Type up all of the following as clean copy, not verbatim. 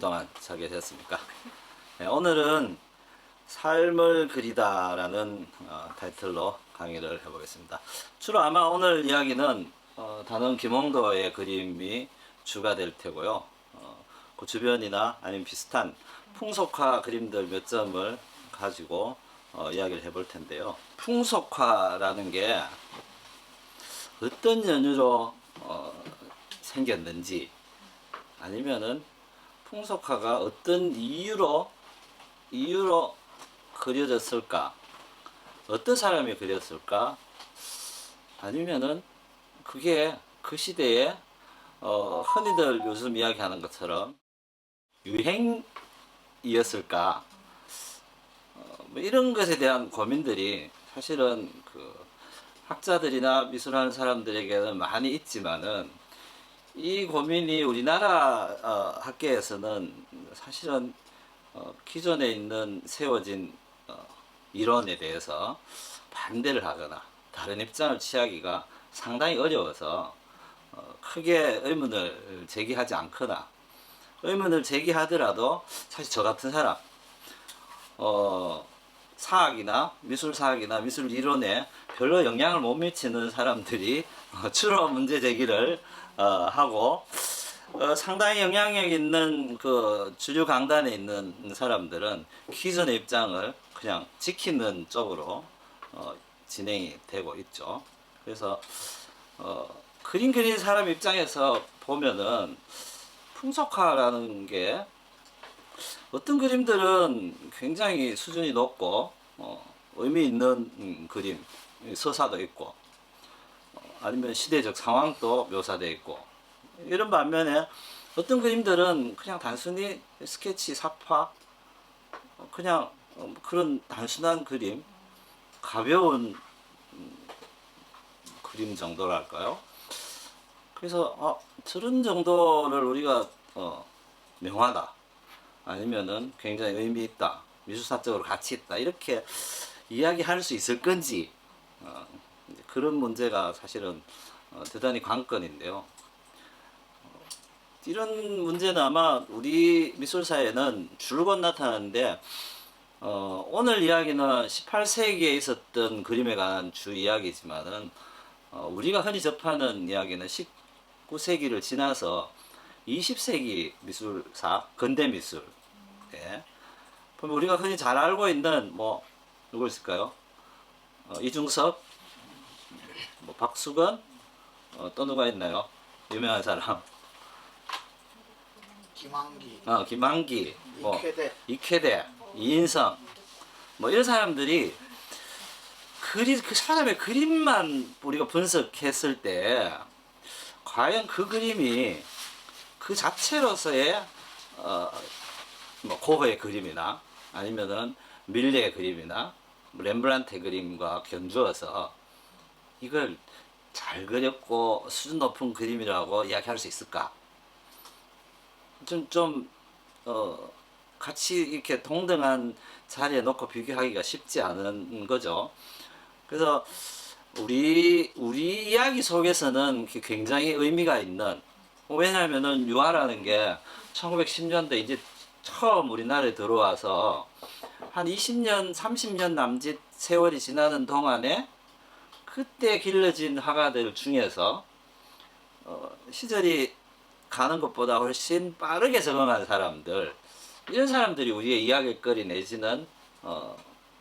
동안 잘 계셨습니까? 네, 오늘은 삶을 그리다라는 타이틀로 강의를 해보겠습니다. 주로 아마 오늘 이야기는 단원 김홍도의 그림이 주가 될 테고요. 그 주변이나 아니면 비슷한 풍속화 그림들 몇 점을 가지고 이야기를 해볼 텐데요. 풍속화라는 게 어떤 연유로 생겼는지, 아니면은 풍속화가 어떤 이유로 그려졌을까, 어떤 사람이 그렸을까, 아니면은 그게 그 시대에 흔히들 요즘 이야기하는 것처럼 유행이었을까, 뭐 이런 것에 대한 고민들이 사실은 그 학자들이나 미술하는 사람들에게는 많이 있지만은, 이 고민이 우리나라 학계에서는 사실은 기존에 있는 세워진 이론에 대해서 반대를 하거나 다른 입장을 취하기가 상당히 어려워서 크게 의문을 제기하지 않거나, 의문을 제기하더라도 사실 저 같은 사람, 사학이나 미술사학이나 미술 이론에 별로 영향을 못 미치는 사람들이 주로 문제 제기를 하고, 상당히 영향력 있는 그 주류 강단에 있는 사람들은 기존의 입장을 그냥 지키는 쪽으로 진행이 되고 있죠. 그래서 그림 그리는 사람 입장에서 보면은 풍속화라는 게, 어떤 그림들은 굉장히 수준이 높고 의미 있는 그림, 서사도 있고, 아니면 시대적 상황도 묘사되어 있고, 이런 반면에 어떤 그림들은 그냥 단순히 스케치, 삽화, 그냥 그런 단순한 그림, 가벼운 그림 정도랄까요? 그래서 저런 정도를 우리가 명하다, 아니면은 굉장히 의미 있다, 미술사적으로 가치 있다, 이렇게 이야기할 수 있을 건지, 그런 문제가 사실은 대단히 관건인데요. 이런 문제는 아마 우리 미술사에는 줄곧 나타나는데, 오늘 이야기는 18세기에 있었던 그림에 관한 주 이야기지만은, 우리가 흔히 접하는 이야기는 19세기를 지나서 20세기 미술사, 근대 미술, 보면 우리가 흔히 잘 알고 있는 누구 있을까요? 이중섭, 박수건, 또 누가 있나요? 유명한 사람. 김한기, 이쾌대, 이인성, 이런 사람들이 그 사람의 그림만 우리가 분석했을 때, 과연 그 그림이 그 자체로서의 고흐의 그림이나 아니면은 밀레의 그림이나 렘브란트의 그림과 견주어서 이걸 잘 그렸고 수준 높은 그림이라고 이야기할 수 있을까? 같이 이렇게 동등한 자리에 놓고 비교하기가 쉽지 않은 거죠. 그래서 우리 이야기 속에서는 굉장히 의미가 있는, 왜냐하면은 유화라는 게 1910년대 이제 처음 우리나라에 들어와서 한 20년, 30년 남짓 세월이 지나는 동안에 그때 길러진 화가들 중에서 시절이 가는 것보다 훨씬 빠르게 적응한 사람들, 이런 사람들이 우리의 이야기거리 내지는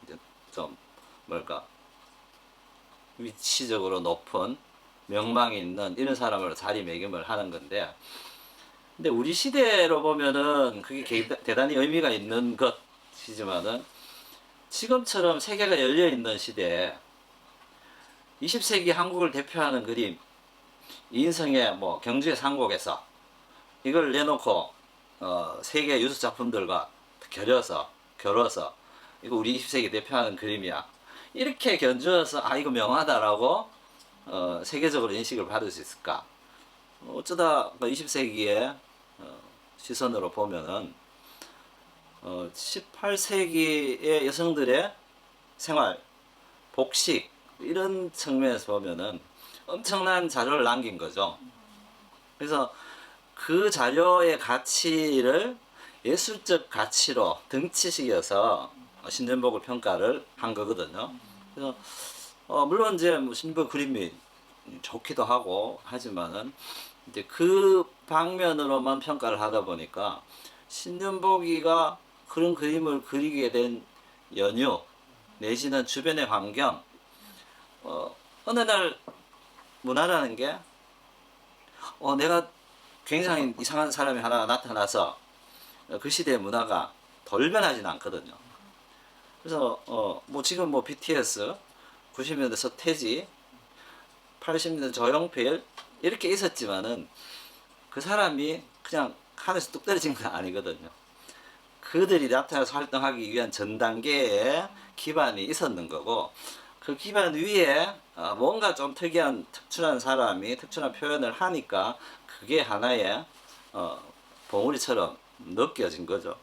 이제 좀 위치적으로 높은 명망이 있는 이런 사람으로 자리매김을 하는 건데, 근데 우리 시대로 보면은 그게 대단히 의미가 있는 것이지만은, 지금처럼 세계가 열려 있는 시대에 20세기 한국을 대표하는 그림, 이인성의 경주의 상곡에서 이걸 내놓고 세계 유수 작품들과 겨뤄서 이거 우리 20세기 대표하는 그림이야, 이렇게 견주어서 이거 명하다라고 세계적으로 인식을 받을 수 있을까? 어쩌다 20세기의 시선으로 보면은 18세기의 여성들의 생활, 복식, 이런 측면에서 보면은 엄청난 자료를 남긴 거죠. 그래서 그 자료의 가치를 예술적 가치로 등치시켜서 신전복을 평가를 한 거거든요. 그래서 물론 이제 뭐 신전복 그림이 좋기도 하고 하지만은 이제 그 방면으로만 평가를 하다 보니까 신윤복이가 그런 그림을 그리게 된 연유 내지는 주변의 환경, 어느 날 문화라는 게 내가 굉장히 이상한 사람이 하나 나타나서 그 시대의 문화가 돌변하지는 않거든요. 그래서 뭐 지금 뭐 BTS, 90년대 서태지, 80년대 조용필 이렇게 있었지만은 그 사람이 그냥 하늘에서 뚝 떨어진 건 아니거든요. 그들이 나타나서 활동하기 위한 전 단계의 기반이 있었는 거고, 그 기반 위에 뭔가 좀 특이한 특출한 사람이 특출한 표현을 하니까 그게 하나의 봉우리처럼 느껴진 거죠.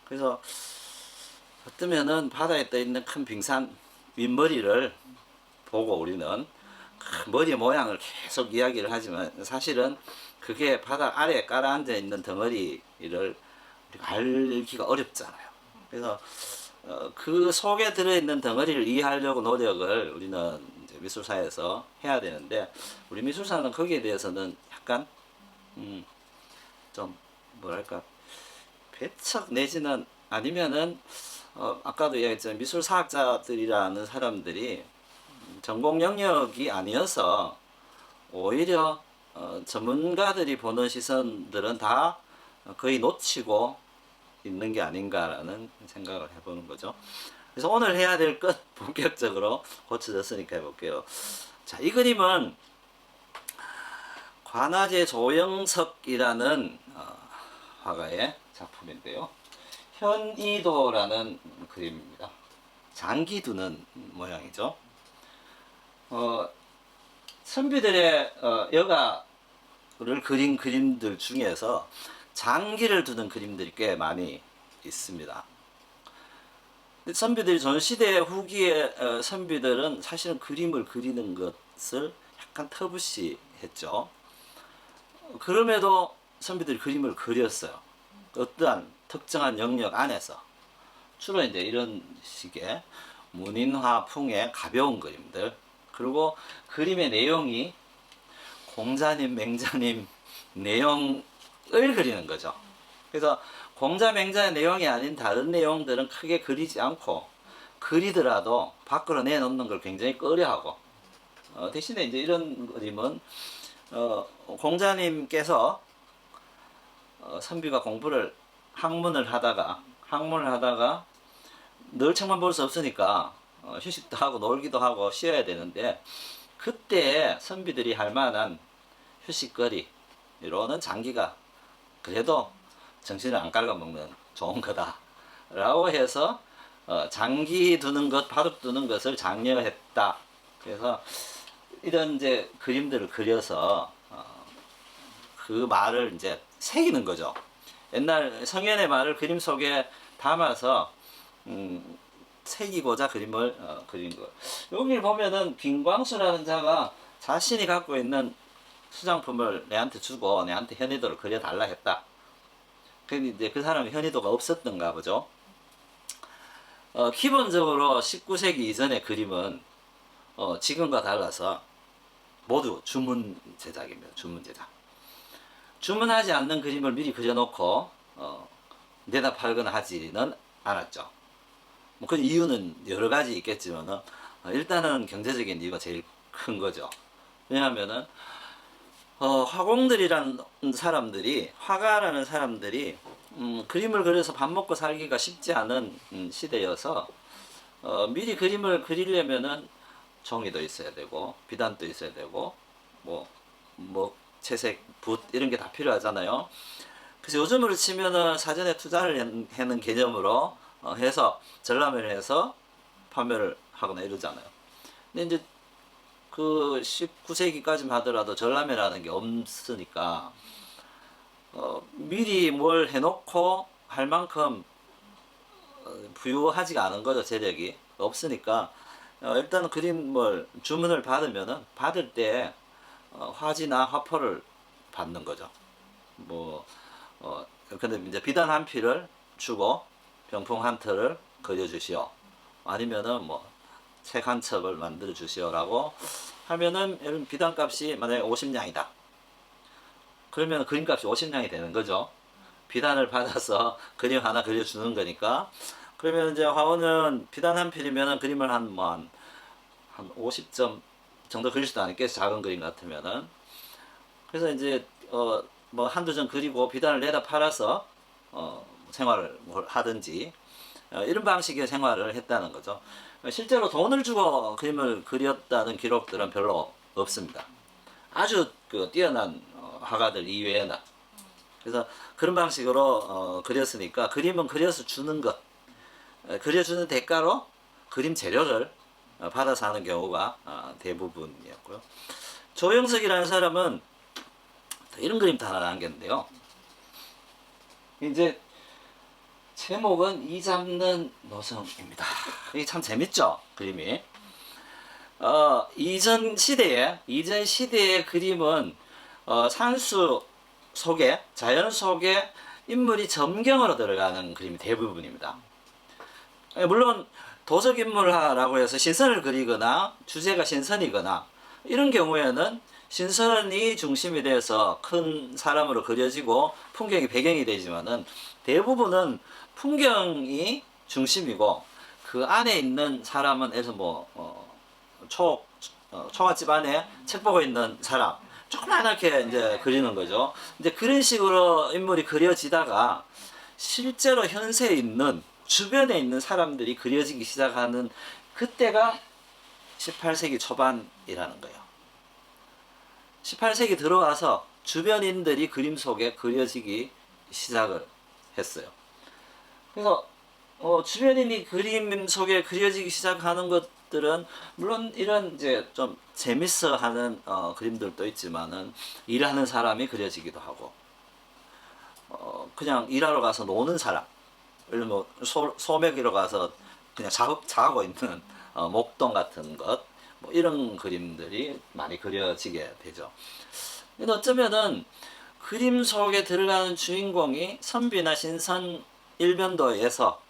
그래서 어쩌면은 바다에 떠 있는 큰 빙산 윗머리를 보고 우리는 그 머리 모양을 계속 이야기를 하지만 사실은 그게 바다 아래에 깔아앉아 있는 덩어리를 우리가 알기가 어렵잖아요. 그래서 그 속에 들어있는 덩어리를 이해하려고 노력을 우리는 이제 미술사에서 해야 되는데, 우리 미술사는 거기에 대해서는 약간 좀 뭐랄까 배척 내지는 아니면은 아까도 이야기했지만 미술사학자들이라는 사람들이 전공 영역이 아니어서 오히려 전문가들이 보는 시선들은 다 거의 놓치고 있는 게 아닌가라는 생각을 해보는 거죠. 그래서 오늘 해야 될 것 본격적으로 고쳐졌으니까 해볼게요. 자, 이 그림은 관아제 조영석이라는 화가의 작품인데요. 현이도라는 그림입니다. 장기 두는 모양이죠. 선비들의 여가를 그린 그림들 중에서 장기를 두는 그림들이 꽤 많이 있습니다. 선비들이 전시대 후기의 선비들은 사실은 그림을 그리는 것을 약간 터부시했죠. 그럼에도 선비들이 그림을 그렸어요. 어떠한 특정한 영역 안에서 주로 이제 이런 식의 문인화풍의 가벼운 그림들, 그리고 그림의 내용이 공자님, 맹자님 내용을 그리는 거죠. 그래서 공자, 맹자의 내용이 아닌 다른 내용들은 크게 그리지 않고, 그리더라도 밖으로 내놓는 걸 굉장히 꺼려하고, 대신에 이제 이런 그림은 공자님께서 선비가 학문을 하다가 늘 책만 볼 수 없으니까 휴식도 하고 놀기도 하고 쉬어야 되는데, 그때 선비들이 할 만한 휴식거리로는 장기가 그래도 정신을 안 깔아먹는 좋은 거다 라고 해서 장기 두는 것, 바둑 두는 것을 장려했다. 그래서 이런 이제 그림들을 그려서 그 말을 이제 새기는 거죠. 옛날 성현의 말을 그림 속에 담아서 새기고자 그림을 그린 거. 여기 보면은 김광수라는 자가 자신이 갖고 있는 수장품을 내한테 주고 내한테 현이도를 그려달라 했다. 근데 이제 그 사람이 현이도가 없었던가 보죠. 기본적으로 19세기 이전의 그림은 지금과 달라서 모두 주문 제작입니다. 주문 제작. 주문하지 않는 그림을 미리 그려놓고 대답하거나 하지는 않았죠. 뭐 그 이유는 여러 가지 있겠지만 일단은 경제적인 이유가 제일 큰 거죠. 왜냐하면은 화공들이라는 사람들이, 화가라는 사람들이 그림을 그려서 밥 먹고 살기가 쉽지 않은 시대여서 미리 그림을 그리려면은 종이도 있어야 되고 비단도 있어야 되고 뭐 채색, 붓 이런 게 다 필요하잖아요. 그래서 요즘으로 치면은 사전에 투자를 하는 개념으로 해서 전람회를 해서 판매를 하거나 이러잖아요. 근데 이제 그 19세기까지 하더라도 전람회라는 게 없으니까 미리 뭘 해놓고 할 만큼 부유하지가 않은 거죠. 재력이 없으니까 일단 그림을 주문을 받으면은 받을 때 화지나 화포를 받는 거죠. 뭐 근데 이제 비단 한 필을 주고 병풍 한 틀을 그려주시오. 아니면은 뭐 책 한 첩을 만들어 주시오라고 하면은 이런 비단 값이 만약에 50냥이다. 그러면 그림 값이 50냥이 되는 거죠. 비단을 받아서 그림 하나 그려주는 거니까. 그러면 이제 화원은 비단 한 필이면은 그림을 한 50점 정도 그릴 수도 않겠어. 작은 그림 같으면은. 그래서 이제 뭐 한두 점 그리고 비단을 내다 팔아서 생활을 하든지 이런 방식의 생활을 했다는 거죠. 실제로 돈을 주고 그림을 그렸다는 기록들은 별로 없습니다. 아주 그 뛰어난 화가들 이외에는. 그래서 그런 방식으로 그렸으니까 그림은 그려서 주는 것, 그려주는 대가로 그림 재료를 받아서 하는 경우가 대부분이었고요. 조영석이라는 사람은 이런 그림도 하나 남겼는데요. 이제 제목은 이 잡는 노성입니다. 이게 참 재밌죠, 그림이. 이전 시대의 그림은 산수 속에, 자연 속에 인물이 점경으로 들어가는 그림이 대부분입니다. 물론 도적 인물화라고 해서 신선을 그리거나 주제가 신선이거나 이런 경우에는 신선이 중심이 돼서 큰 사람으로 그려지고 풍경이 배경이 되지만은 대부분은 풍경이 중심이고 그 안에 있는 사람은 에서 초가집 안에 책 보고 있는 사람 조그맣게 이제 그리는 거죠. 이제 그런 식으로 인물이 그려지다가 실제로 현세에 있는 주변에 있는 사람들이 그려지기 시작하는 그때가 18세기 초반이라는 거예요. 18세기 들어와서 주변인들이 그림 속에 그려지기 시작을 했어요. 그래서 주변인이 그림 속에 그려지기 시작하는 것들은 물론 이런 이제 좀 재밌어하는 그림들도 있지만은 일하는 사람이 그려지기도 하고 그냥 일하러 가서 노는 사람, 예를 뭐 소매기로 가서 그냥 자고 있는 목동 같은 것, 뭐 이런 그림들이 많이 그려지게 되죠. 근데 어쩌면은 그림 속에 들어가는 주인공이 선비나 신선 일변도에서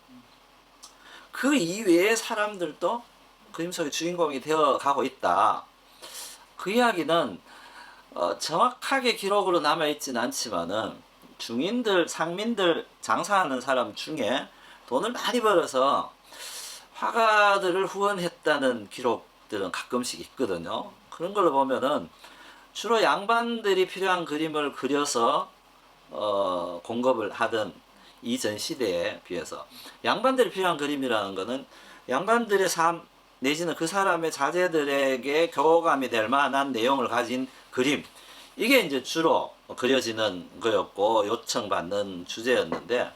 그 이외의 사람들도 그림 속의 주인공이 되어 가고 있다. 그 이야기는 정확하게 기록으로 남아있진 않지만은 중인들, 상민들, 장사하는 사람 중에 돈을 많이 벌어서 화가들을 후원했다는 기록들은 가끔씩 있거든요. 그런 걸로 보면은 주로 양반들이 필요한 그림을 그려서 공급을 하던 이전 시대에 비해서 양반들이 필요한 그림이라는 것은 양반들의 삶 내지는 그 사람의 자제들에게 교감이 될 만한 내용을 가진 그림, 이게 이제 주로 그려지는 거였고 요청받는 주제였는데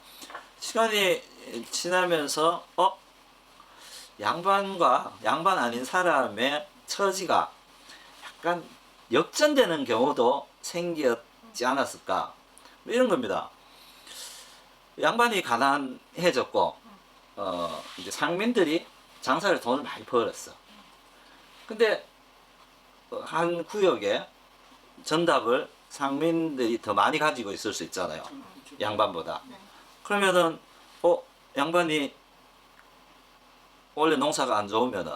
시간이 지나면서 양반 아닌 사람의 처지가 약간 역전되는 경우도 생겼지 않았을까, 뭐 이런 겁니다. 양반이 가난해졌고 이제 상민들이 장사를 돈을 많이 벌었어. 근데 한 구역에 전답을 상민들이 더 많이 가지고 있을 수 있잖아요. 양반보다. 그러면은 양반이 원래 농사가 안 좋으면은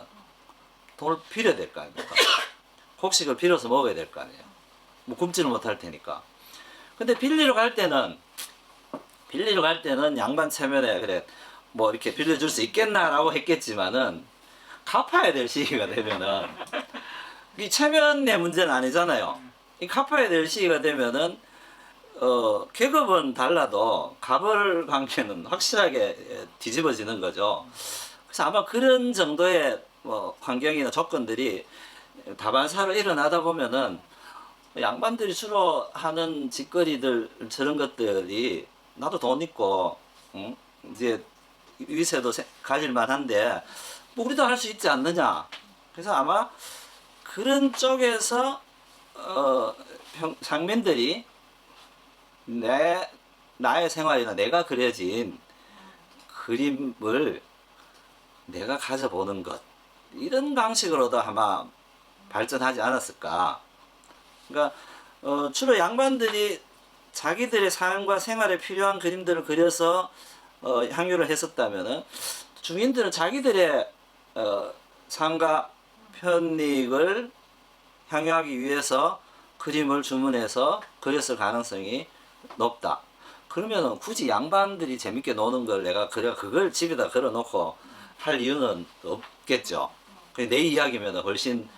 돈을 빌려야 될 거 아닙니까? 곡식을 빌어서 먹어야 될 거 아니에요. 뭐 굶지는 못할 테니까. 근데 빌리러 갈 때는 양반 체면에 그래 뭐 이렇게 빌려줄 수 있겠나라고 했겠지만은 갚아야 될 시기가 되면은 이 체면의 문제는 아니잖아요. 이 갚아야 될 시기가 되면은 계급은 달라도 갑을 관계는 확실하게 뒤집어지는 거죠. 그래서 아마 그런 정도의 환경이나 조건들이 다반사로 일어나다 보면은 양반들이 주로 하는 짓거리들 저런 것들이 나도 돈 있고 이제 위세도 가질 만한데 뭐 우리도 할 수 있지 않느냐. 그래서 아마 그런 쪽에서 상민들이 나의 생활이나 내가 그려진 그림을 내가 가져보는 것, 이런 방식으로도 아마 발전하지 않았을까. 그러니까 주로 양반들이 자기들의 삶과 생활에 필요한 그림들을 그려서 향유를 했었다면은 주민들은 자기들의 삶과 편익을 향유하기 위해서 그림을 주문해서 그렸을 가능성이 높다. 그러면 굳이 양반들이 재밌게 노는 걸 내가 그걸 집에다 걸어놓고 할 이유는 없겠죠. 내 이야기면 훨씬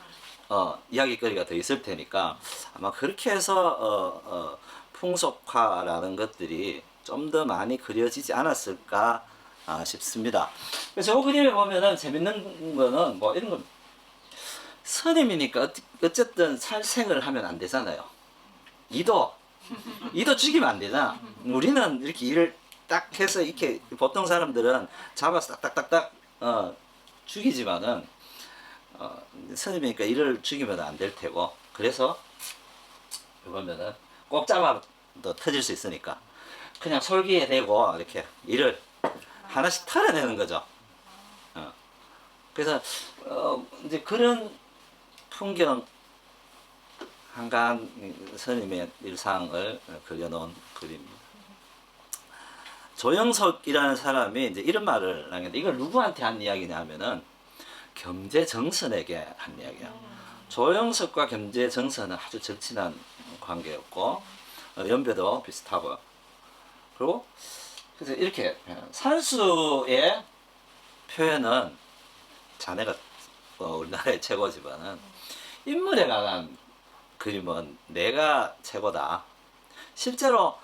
이야기거리가 더 있을 테니까 아마 그렇게 해서 풍속화라는 것들이 좀 더 많이 그려지지 않았을까 싶습니다. 그래서 저 그림에 보면은 재밌는 거는 뭐 이런 거, 스님이니까 어쨌든 살생을 하면 안 되잖아요. 이도 죽이면 안 되잖아. 우리는 이렇게 일을 딱 해서 이렇게 보통 사람들은 잡아서 딱딱딱딱 죽이지만은 스님이니까 이를 죽이면 안 될 테고, 그래서 보면은 꼭 잡아도 터질 수 있으니까 그냥 솔기에 대고 이렇게 이를 하나씩 털어내는 거죠. 그래서 이제 그런 풍경, 한가한 스님의 일상을 그려놓은 그림입니다. 조영석이라는 사람이 이제 이런 말을 하는데, 이걸 누구한테 한 이야기냐면은 겸재정선에게 한 이야기야. 조영석과 겸재정선은 아주 절친한 관계였고 연배도 비슷하고요. 그리고 그래서 이렇게 산수의 표현은 자네가 우리나라의 최고지만은 인물에 관한 그림은 내가 최고다. 실제로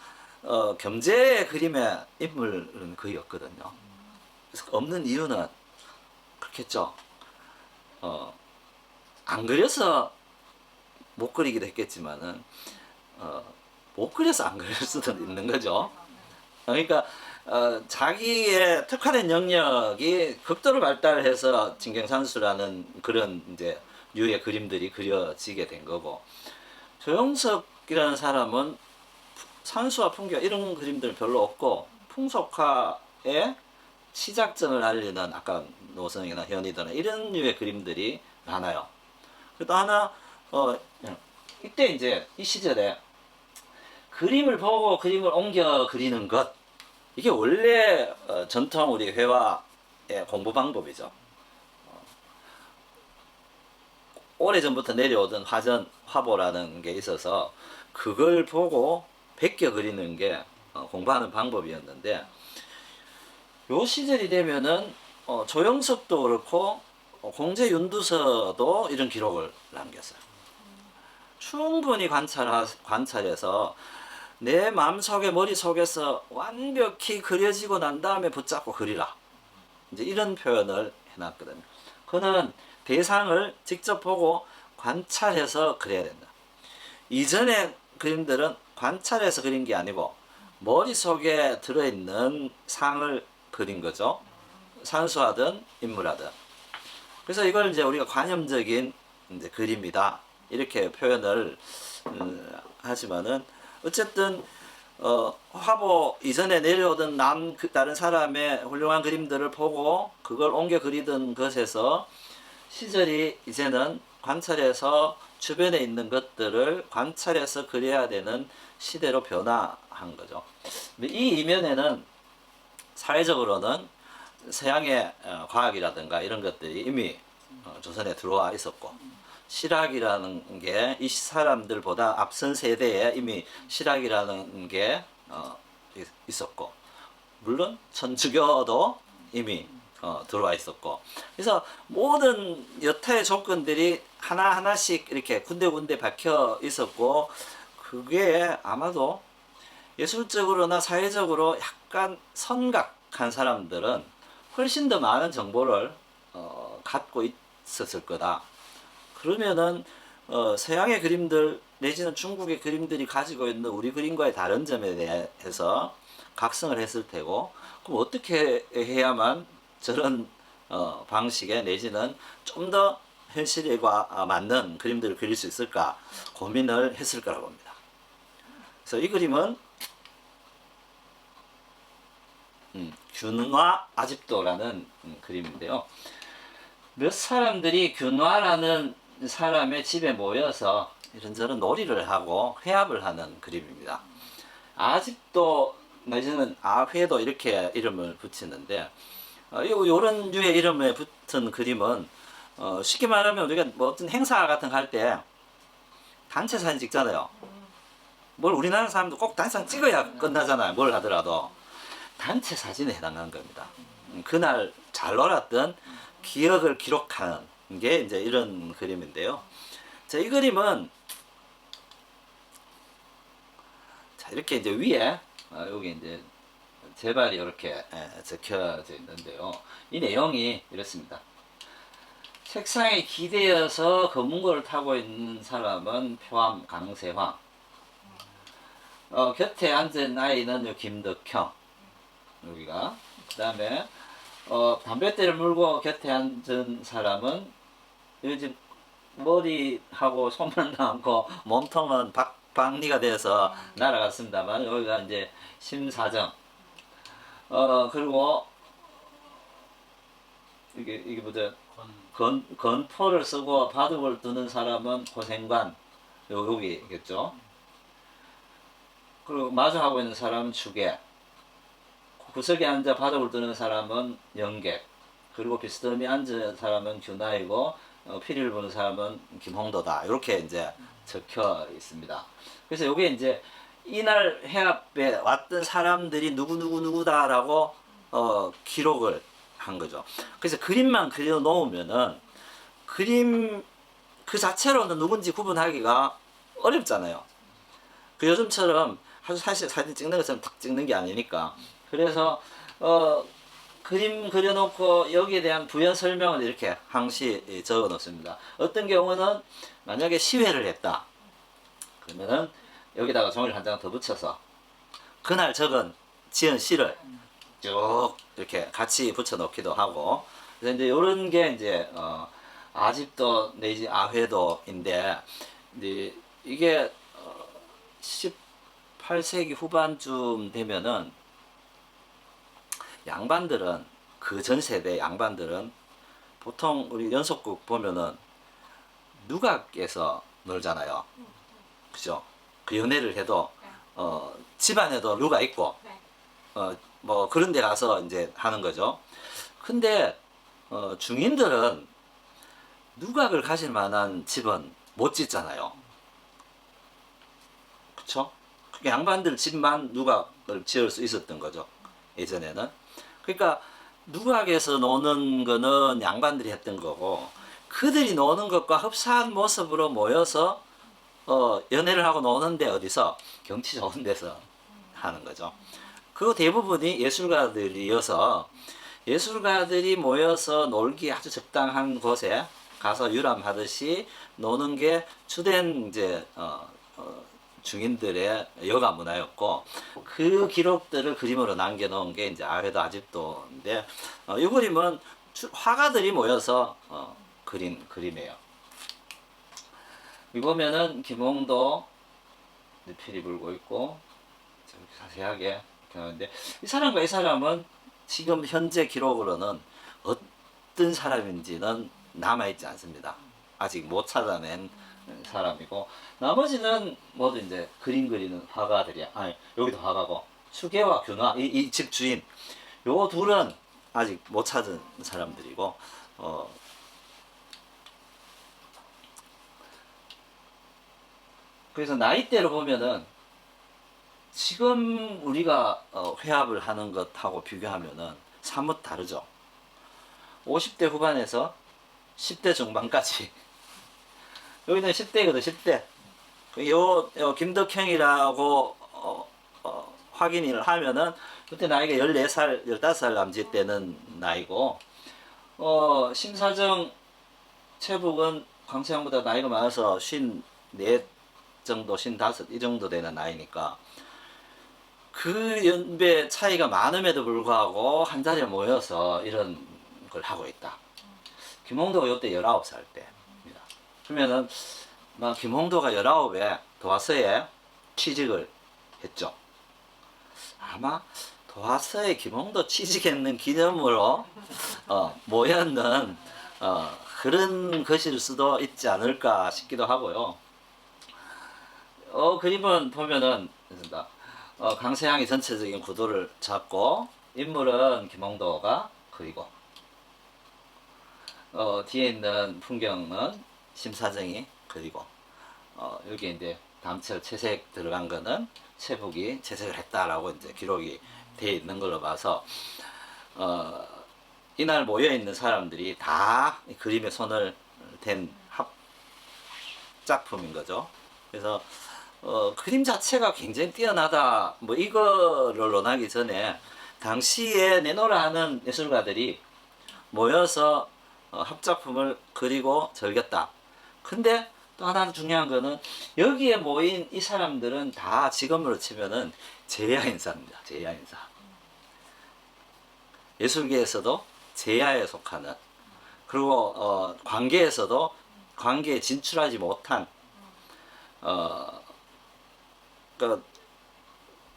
겸재의 그림에 인물은 거의 없거든요. 그래서 없는 이유는 그렇겠죠. 안 그려서 못 그리기도 했겠지만은 못 그려서 안 그릴 수도 있는 거죠. 그러니까 자기의 특화된 영역이 극도로 발달해서 진경산수라는 그런 이제 류의 그림들이 그려지게 된 거고, 조영석이라는 사람은 산수와 풍경 이런 그림들 별로 없고 풍속화의 시작점을 알리는 아까 노성이나 현이드나 이런 류의 그림들이 많아요. 또 하나 이때 이제 이 시절에 그림을 보고 그림을 옮겨 그리는 것, 이게 원래 전통 우리 회화의 공부 방법이죠. 오래전부터 내려오던 화보라는 게 있어서 그걸 보고 베껴 그리는 게 공부하는 방법이었는데, 요 시절이 되면은 조영석도 그렇고 공제윤두서도 이런 기록을 남겼어요. 충분히 관찰해서 내 마음속에 머릿속에서 완벽히 그려지고 난 다음에 붙잡고 그리라, 이제 이런 표현을 해놨거든요. 그는 대상을 직접 보고 관찰해서 그려야 된다. 이전의 그림들은 관찰해서 그린 게 아니고 머릿속에 들어있는 상을 그린 거죠. 산수하든 인물하든. 그래서 이걸 이제 우리가 관념적인 이제 그림이다 이렇게 표현을 하지만은, 어쨌든 화보 이전에 내려오던 다른 사람의 훌륭한 그림들을 보고 그걸 옮겨 그리던 것에서 시절이 이제는 관찰해서 주변에 있는 것들을 관찰해서 그려야 되는 시대로 변화한 거죠. 이 이면에는 사회적으로는 서양의 과학이라든가 이런 것들이 이미 조선에 들어와 있었고, 실학이라는 게 이 사람들보다 앞선 세대에 이미 실학이라는 게 있었고, 물론 천주교도 이미 들어와 있었고, 그래서 모든 여타의 조건들이 하나하나씩 이렇게 군데군데 박혀 있었고, 그게 아마도 예술적으로나 사회적으로 약간 선각한 사람들은 훨씬 더 많은 정보를 갖고 있었을 거다. 그러면은 서양의 그림들 내지는 중국의 그림들이 가지고 있는 우리 그림과의 다른 점에 대해서 각성을 했을 테고, 그럼 어떻게 해야만 저런 방식의 내지는 좀 더 현실과 맞는 그림들을 그릴 수 있을까 고민을 했을 거라고 봅니다. 그래서 이 그림은 균화 아집도라는 그림인데요. 몇 사람들이 균화라는 사람의 집에 모여서 이런저런 놀이를 하고 회합을 하는 그림입니다. 아집도 내지는 아회도 이렇게 이름을 붙이는데 요런 류의 이름에 붙은 그림은 쉽게 말하면 우리가 뭐 어떤 행사 같은 거 할 때 단체 사진 찍잖아요. 뭘 우리나라 사람도 꼭 단체 사진 찍어야 끝나잖아요. 뭘 하더라도 단체 사진에 해당하는 겁니다. 그날 잘 놀았던 기억을 기록하는 게 이제 이런 그림인데요. 자, 이 그림은 자, 이렇게 이제 위에 여기 이제 제발이 이렇게 적혀져 있는데요. 이 내용이 이렇습니다. 책상에 기대어서 검은고를 타고 있는 사람은 표암 강세황. 곁에 앉은 아이는 김덕형. 여기가. 그 다음에 담뱃대를 물고 곁에 앉은 사람은 요즘 머리하고 손만 남고 몸통은 박리가 돼서 날아갔습니다만 여기가 이제 심사정. 그리고 이게 뭐죠? 건포를 쓰고 바둑을 두는 사람은 고생관. 여기겠죠. 그리고 마주하고 있는 사람은 추계. 구석에 앉아 바둑을 두는 사람은 영객. 그리고 비스듬히 앉은 사람은 규나이고 피리를 부는 사람은 김홍도다. 이렇게 이제 적혀 있습니다. 그래서 이게 이제 이날 해합에 왔던 사람들이 누구다라고 기록을 한 거죠. 그래서 그림만 그려 놓으면은 그림 그 자체로는 누군지 구분하기가 어렵잖아요. 그 요즘처럼 아주 사실 사진 찍는 것처럼 탁 찍는 게 아니니까. 그래서 그림 그려놓고 여기에 대한 부연 설명을 이렇게 항시 적어 놓습니다. 어떤 경우는 만약에 시회를 했다. 그러면은 여기다가 종이를 한 장 더 붙여서 그날 적은 지은 시를 쭉 이렇게 같이 붙여 놓기도 하고. 그래서 이제 이런 게 이제 아집도 내지 아회도인데 이제 이게 18세기 후반쯤 되면은 양반들은 그 전 세대 양반들은 보통 우리 연속극 보면은 누각에서 놀잖아요. 그죠? 그 연애를 해도 집안에도 누가 있고 뭐 그런 데 가서 이제 하는 거죠. 근데 중인들은 누각을 가질 만한 집은 못 짓잖아요. 그쵸? 양반들 집만 누각을 지을 수 있었던 거죠. 예전에는. 그러니까 누각에서 노는 거는 양반들이 했던 거고 그들이 노는 것과 흡사한 모습으로 모여서 연애를 하고 노는데 어디서? 경치 좋은 데서 하는 거죠. 그 대부분이 예술가들이어서 예술가들이 모여서 놀기 아주 적당한 곳에 가서 유람하듯이 노는 게 주된 이제 중인들의 여가 문화였고 그 기록들을 그림으로 남겨놓은 게 이제 아회도 아집도인데 이 그림은 화가들이 모여서 그린 그림이에요. 여기 보면은 김홍도 피리 불고 있고 자세하게 하는데 이 사람과 이 사람은 지금 현재 기록으로는 어떤 사람인지는 남아있지 않습니다. 아직 못 찾아낸 사람이고 나머지는 모두 이제 그림 그리는 화가들이야. 아니 여기도 화가고 추계와 규나 이 집 주인 요 둘은 아직 못 찾은 사람들이고 그래서 나이대로 보면은 지금 우리가 회합을 하는 것하고 비교하면은 사뭇 다르죠. 50대 후반에서 10대 중반까지 여기는 10대거든 10대. 요 김덕형이라고 확인을 하면은 그때 나이가 14살 15살 남짓 되는 나이고 심사정 최북은 광채형보다 나이가 많아서 54 정도 55 이 정도 되는 나이니까 그 연배 차이가 많음에도 불구하고 한 자리에 모여서 이런 걸 하고 있다. 김홍도가 이때 19살 때입니다. 그러면은 김홍도가 19에 도화서에 취직을 했죠. 아마 도화서에 김홍도 취직했는 기념으로 모였는 그런 것일 수도 있지 않을까 싶기도 하고요. 그림은 보면은 강세향이 전체적인 구도를 잡고 인물은 김홍도가 그리고 뒤에 있는 풍경은 심사정이 그리고 여기 이제 담철 채색 들어간 거는 채북이 채색을 했다라고 이제 기록이 돼 있는 걸로 봐서 이날 모여 있는 사람들이 다 그림에 손을 댄 합작품인 거죠. 그래서 그림 자체가 굉장히 뛰어나다 뭐 이거를 논하기 전에 당시에 내노라 하는 예술가들이 모여서 합작품을 그리고 즐겼다. 근데 또 하나 중요한 거는 여기에 모인 이 사람들은 다 지금으로 치면은 제야 인사입니다. 제야 인사. 예술계에서도 제야에 속하는, 그리고 관계에서도 관계에 진출하지 못한 그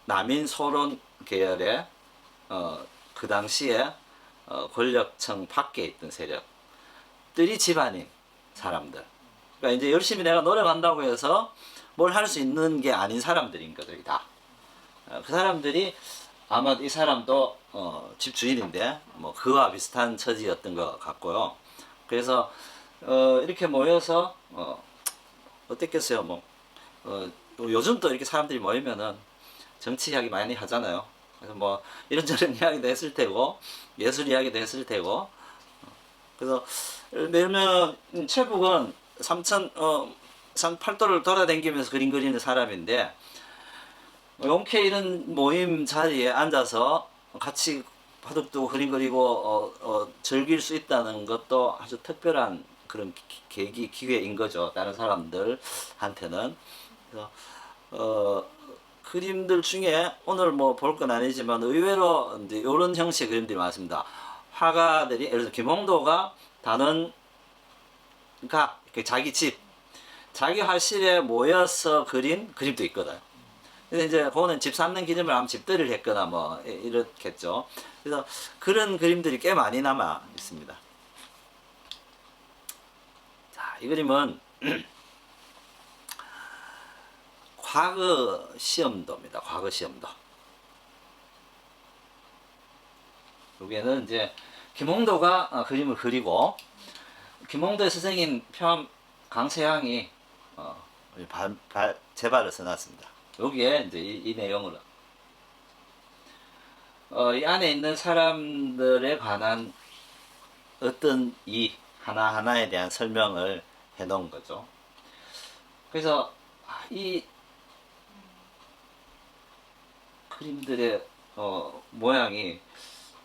남인 소론 계열의 그 당시에 권력층 밖에 있던 세력들이 집안인 사람들. 그러니까 이제 열심히 내가 노력한다고 해서 뭘 할 수 있는 게 아닌 사람들인 거죠, 다. 그 사람들이 아마 이 사람도 집 주인인데 뭐 그와 비슷한 처지였던 것 같고요. 그래서 이렇게 모여서 어땠겠어요, 뭐 요즘 또 이렇게 사람들이 모이면은 정치 이야기 많이 하잖아요. 그래서 뭐 이런저런 이야기도 했을 테고 예술 이야기도 했을 테고. 그래서 예를 들면 최북은 산팔도를 돌아다니면서 그림 그리는 사람인데 용케 이런 모임 자리에 앉아서 같이 바둑도 그림 그리고 즐길 수 있다는 것도 아주 특별한 그런 계기 기회인 거죠. 다른 사람들한테는. 그래서 그림들 중에 오늘 뭐 볼 건 아니지만 의외로 이제 이런 형식의 그림들이 많습니다. 화가들이 예를 들어 김홍도가 다른 자기 집, 자기 화실에 모여서 그린 그림도 있거든. 근데 이제 그거는 집 쌓는 기념을 하면 집들이를 했거나 뭐 이렇겠죠. 그래서 그런 그림들이 꽤 많이 남아 있습니다. 자, 이 그림은 과거 시험도입니다. 과거 시험도. 여기에는 이제 김홍도가 그림을 그리고 김홍도의 선생님 편 강세향이 제발을 써놨습니다. 여기에 이제 이 내용을 이 안에 있는 사람들에 관한 어떤 이 하나하나에 대한 설명을 해 놓은 거죠. 그래서 이 그림들의 모양이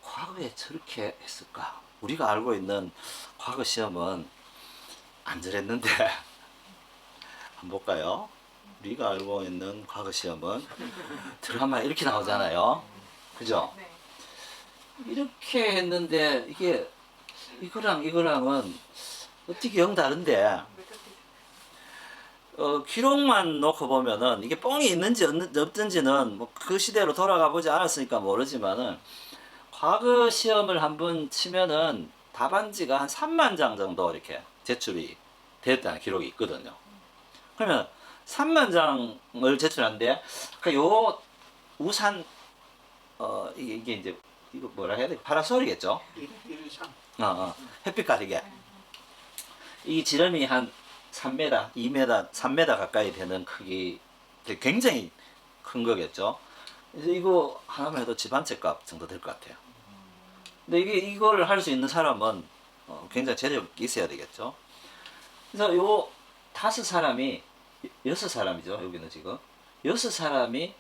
과거에 저렇게 했을까? 우리가 알고 있는 과거 시험은 안 저랬는데 한번 볼까요? 우리가 알고 있는 과거 시험은 드라마에 이렇게 나오잖아요. 그죠? 이렇게 했는데 이게 이거랑은 어떻게 영 다른데 기록만 놓고 보면은 이게 뻥이 있는지 없든지는 뭐 그 시대로 돌아가 보지 않았으니까 모르지만은 과거 시험을 한번 치면은 답안지가 한 3만 장 정도 이렇게 제출이 됐다는 기록이 있거든요. 그러면 3만 장을 제출한데 요 우산 이게 이제 이거 뭐라 해야 돼? 파라솔이겠죠? 햇빛 가리개. 이 지름이 한 3m, 2m, 3m 가까이 되는 크기, 굉장히 큰 거겠죠. 그래서 이거 하나만 해도 집 한 채 값 정도 될 것 같아요. 근데 이거를 할 수 있는 사람은 굉장히 재력이 있어야 되겠죠. 그래서 요 5사람이 6사람이죠. 여기는 지금 6사람이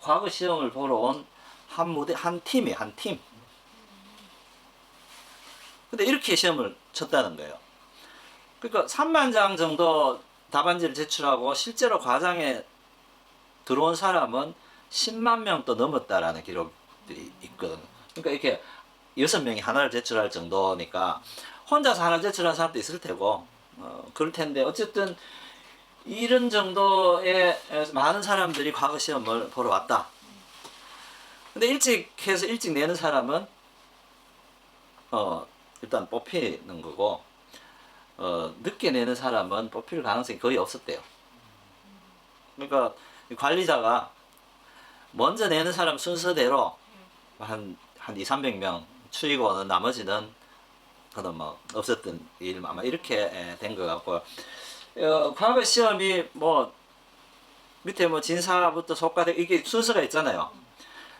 과거 시험을 보러 온 한 팀이에요. 한 팀. 근데 이렇게 시험을 쳤다는 거예요. 그러니까 3만 장 정도 답안지를 제출하고 실제로 과장에 들어온 사람은 10만 명 또 넘었다라는 기록들이 있거든요. 그러니까 이렇게 6명이 하나를 제출할 정도니까 혼자서 하나 제출한 사람도 있을 테고 그럴 텐데 어쨌든 이런 정도의 많은 사람들이 과거 시험을 보러 왔다. 근데 일찍 해서 일찍 내는 사람은 일단 뽑히는 거고 늦게 내는 사람은 뽑힐 가능성이 거의 없었대요. 그러니까 이 관리자가 먼저 내는 사람 순서대로 한 2, 300명 추이고는 나머지는 그건 뭐 없었던 일 아마 이렇게 된 것 같고요. 과거 시험이 뭐 밑에 뭐 진사부터 속과대 이게 순서가 있잖아요.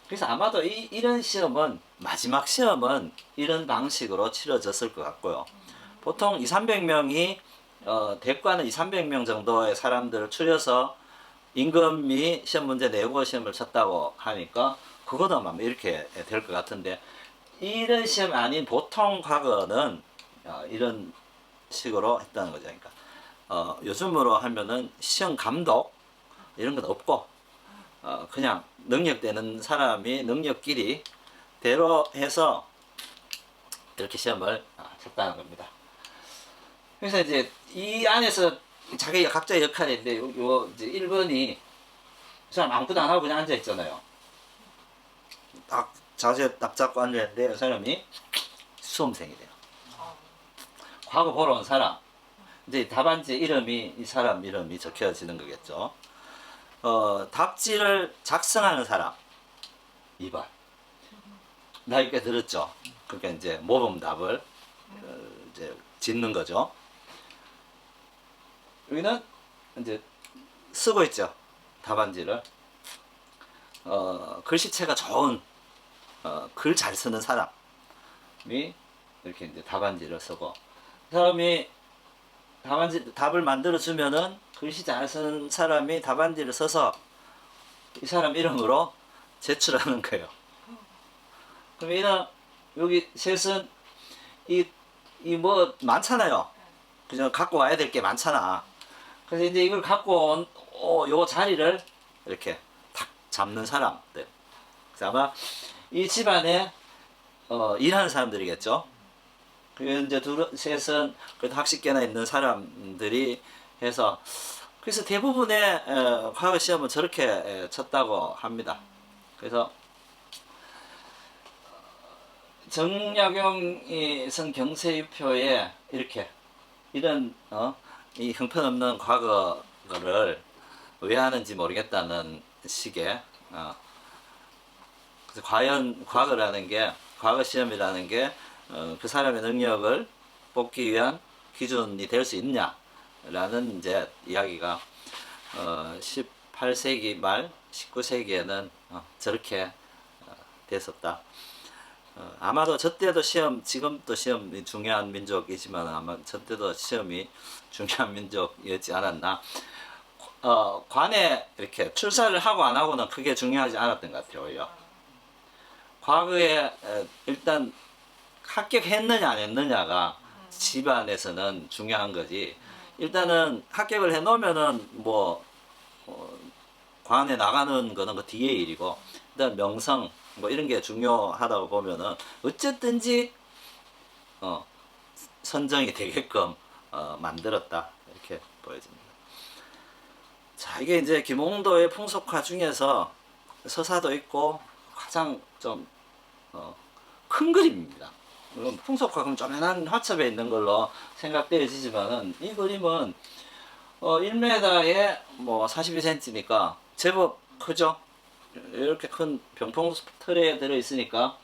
그래서 아마도 이런 시험은 마지막 시험은 이런 방식으로 치러졌을 것 같고요. 보통 2, 300명이 대과는 2, 300명 정도의 사람들을 추려서 임금이 시험 문제 내고 시험을 쳤다고 하니까 그거는 아마 이렇게 될 것 같은데 이런 시험이 아닌 보통 과거는 이런 식으로 했다는 거죠. 그러니까 요즘으로 하면은 시험 감독 이런 건 없고 그냥 능력되는 사람이 능력끼리 대로 해서 이렇게 시험을 쳤다는 겁니다. 그래서 이제 이 안에서 자기가 각자의 역할인데 요 이제 1번이 그 사람 아무것도 안 하고 그냥 앉아 있잖아요. 딱 자세 딱 잡고 앉아 있는데 그 사람이 수험생이 돼요. 과거 보러 온 사람. 이제 답안지 이름이 이 사람 이름이 적혀지는 거겠죠. 답지를 작성하는 사람 2번. 나이 꽤 들었죠. 그러니까 이제 모범답을 이제 짓는 거죠. 여기는 이제 쓰고 있죠. 답안지를. 글씨체가 좋은 글 잘 쓰는 사람이 이렇게 이제 답안지를 쓰고 그 사람이 답을 만들어 주면은 글씨 잘 쓰는 사람이 답안지를 써서 이 사람 이름으로 제출하는 거예요. 그럼 이는 여기 셋은 이 뭐 많잖아요. 그죠? 갖고 와야 될 게 많잖아. 그래서 이제 이걸 갖고 온 요 자리를 이렇게 탁 잡는 사람들. 그래서 아마 이 집안에 일하는 사람들이겠죠. 그리고 이제 셋은 그래도 학식계나 있는 사람들이 해서 그래서 대부분의 과거 시험은 저렇게 쳤다고 합니다. 그래서 정약용이 쓴 경세유표에 이렇게 이런 이 형편없는 과거를 왜 하는지 모르겠다는 식의 그래서 과연 과거라는 게 과거 시험이라는 게 그 사람의 능력을 뽑기 위한 기준이 될 수 있냐라는 이제 이야기가 18세기 말 19세기에는 저렇게 됐었다. 아마도 저 때도 시험, 지금도 시험이 중요한 민족이지만 아마 저 때도 시험이 중요한 민족이었지 않았나. 관에 이렇게 출사를 하고 안 하고는 크게 중요하지 않았던 것 같아요. 과거에 일단 합격했느냐 안 했느냐가 집안에서는 중요한 거지. 일단은 합격을 해놓으면은 뭐 관에 나가는 거는 그 뒤의 일이고 일단 명성 뭐 이런 게 중요하다고 보면은 어쨌든지 선정이 되게끔 만들었다 이렇게 보여집니다. 자, 이게 이제 김홍도의 풍속화 중에서 서사도 있고 가장 좀 큰 그림입니다. 물론 풍속화 그럼 쪼매난 화첩에 있는 걸로 생각되어지지만은 이 그림은 1m에 뭐 42cm니까 제법 크죠. 이렇게 큰 병풍 틀에 들어 있으니까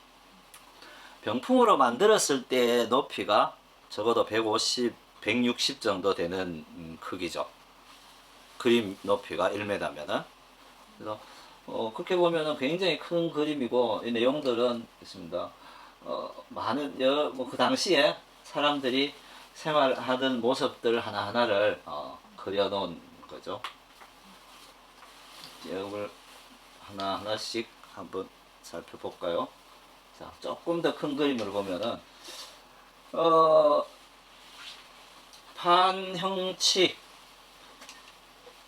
병풍으로 만들었을 때의 높이가 적어도 150, 160 정도 되는 크기죠. 그림 높이가 1m면은. 그래서 그렇게 보면은 굉장히 큰 그림이고 이 내용들은 있습니다. 많은 뭐 그 당시에 사람들이 생활하던 모습들 하나하나를 그려놓은 거죠. 이걸 하나하나씩 한번 살펴볼까요? 자, 조금 더 큰 그림을 보면은 판형치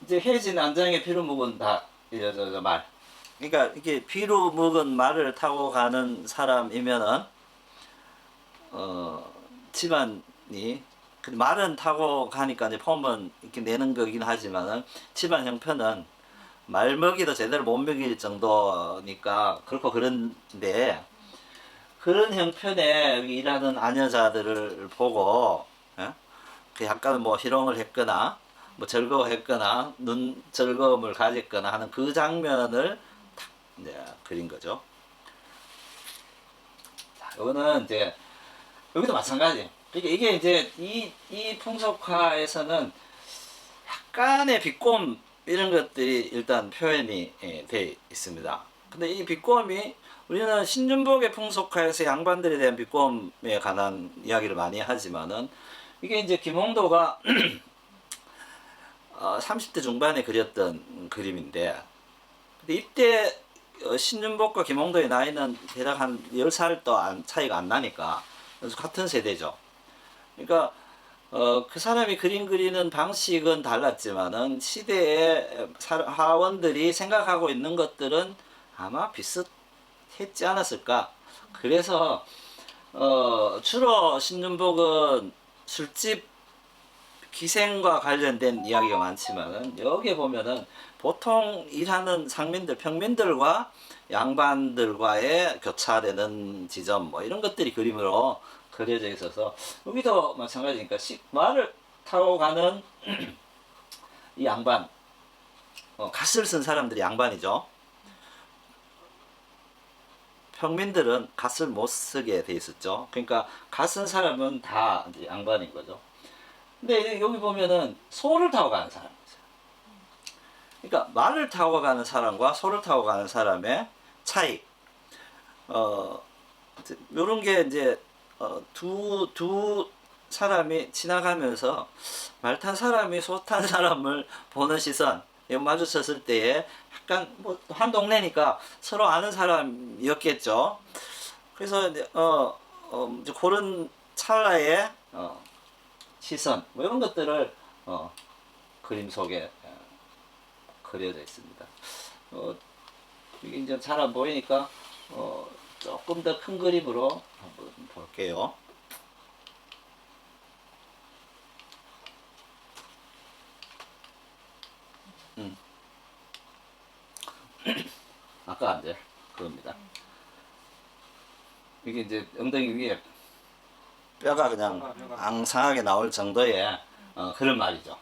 이제 해진 안장에 피로 묵은 다 말. 그러니까 이게 피로 묵은 말을 타고 가는 사람이면은 집안이 말은 타고 가니까 이제 폼은 이렇게 내는 거긴 하지만은 집안 형편은 말 먹이도 제대로 못 먹일 정도니까 그렇고 그런데 그런 형편에 일하는 아녀자들을 보고 그 약간 뭐 희롱을 했거나 뭐 즐거워했거나 눈 즐거움을 가졌거나 하는 그 장면을 탁 이제 그린 거죠. 자, 이거는 이제 여기도 마찬가지. 그러니까 이게 이제 이 풍속화에서는 약간의 비꼼 이런 것들이 일단 표현이 돼 있습니다. 근데 이 비꼼이 우리는 신윤복의 풍속화에서 양반들에 대한 비꼼에 관한 이야기를 많이 하지만은 이게 이제 김홍도가 30대 중반에 그렸던 그림인데 근데 이때 신윤복과 김홍도의 나이는 대략 한 10살도 차이가 안 나니까 같은 세대죠. 그러니까 그 사람이 그림 그리는 방식은 달랐지만은 시대의 하원들이 생각하고 있는 것들은 아마 비슷했지 않았을까. 그래서 주로 신윤복은 술집 기생과 관련된 이야기가 많지만은 여기에 보면은 보통 일하는 상민들, 평민들과 양반들과의 교차되는 지점 뭐 이런 것들이 그림으로 그려져 있어서 여기도 마찬가지니까 말을 타고 가는 이 양반, 갓을 쓴 사람들이 양반이죠. 평민들은 갓을 못 쓰게 돼 있었죠. 그러니까 갓 쓴 사람은 다 이제 양반인 거죠. 근데 여기 보면은 소를 타고 가는 사람이 있어요. 그러니까 말을 타고 가는 사람과 소를 타고 가는 사람의 차이. 요런 게 이제 두 사람이 지나가면서 말 탄 사람이 소 탄 사람을 보는 시선 마주쳤을 때에 약간 뭐 한 동네니까 서로 아는 사람이었겠죠. 그래서 이제 이제 그런 찰나의 시선 뭐 이런 것들을 그림 속에 그려져 있습니다. 이게 이제 잘 안 보이니까 조금 더 큰 그림으로 한번 볼게요. 아까 이제 그겁니다. 이게 이제 엉덩이 위에 뼈가 그냥 앙상하게 나올 정도의 그런 말이죠.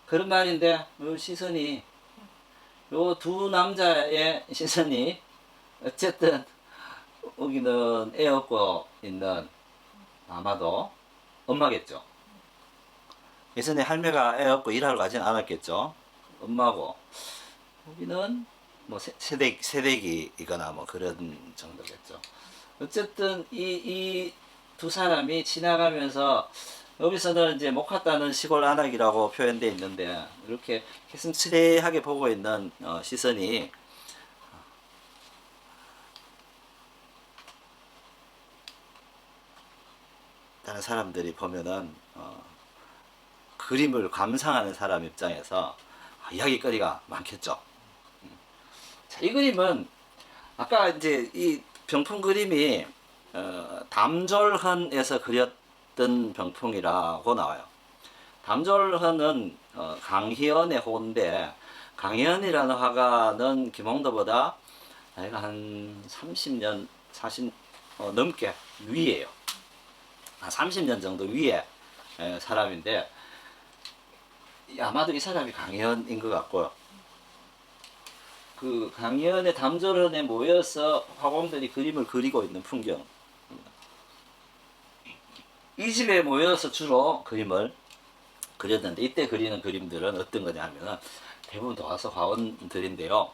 그런 말인데 요 시선이 요 두 남자의 시선이 어쨌든 여기는 애 업고 있는 아마도 엄마겠죠. 예전에 할매가 애 업고 일하러 가진 않았겠죠. 엄마고 여기는 뭐 세대기이거나 뭐 그런 정도겠죠. 어쨌든 이 두 사람이 지나가면서 여기서는 이제 목화따는 시골 안악이라고 표현되어 있는데 이렇게 개슴츠레하게 보고 있는 시선이 다른 사람들이 보면은 그림을 감상하는 사람 입장에서 이야기거리가 많겠죠. 자, 이 그림은 아까 이제 이 병풍 그림이 담졸헌에서 그렸던 병풍이라고 나와요. 담졸헌은 강희연의 호인데 강희연이라는 화가는 김홍도보다 나이가 한 30년 40 넘게 위에요. 한 30년 정도 위에 사람인데 아마도 이 사람이 강희연인 것 같고요. 그 강희연의 담졸헌에 모여서 화공들이 그림을 그리고 있는 풍경. 이 집에 모여서 주로 그림을 그렸는데 이때 그리는 그림들은 어떤 거냐 하면 대부분 도화서 화원들인데요.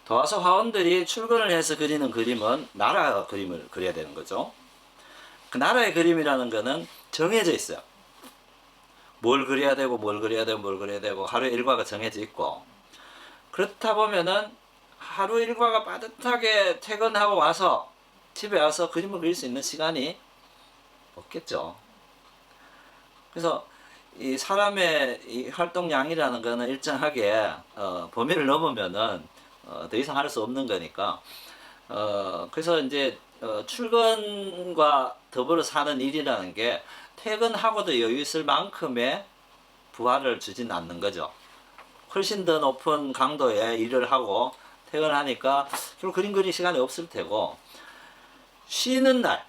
도화서 화원들이 출근을 해서 그리는 그림은 나라 그림을 그려야 되는 거죠. 그 나라의 그림이라는 거는 정해져 있어요. 뭘 그려야 되고 뭘 그려야 되고 뭘 그려야 되고 하루의 일과가 정해져 있고 그렇다 보면은 하루 일과가 빠듯하게 퇴근하고 와서 집에 와서 그림을 그릴 수 있는 시간이 없겠죠. 그래서 이 사람의 이 활동량이라는 거는 일정하게 범위를 넘으면은 더 이상 할 수 없는 거니까 그래서 이제 출근과 더불어 사는 일이라는 게 퇴근하고도 여유 있을 만큼의 부하를 주진 않는 거죠. 훨씬 더 높은 강도의 일을 하고 퇴근하니까 결국 그림 그릴 시간이 없을 테고 쉬는 날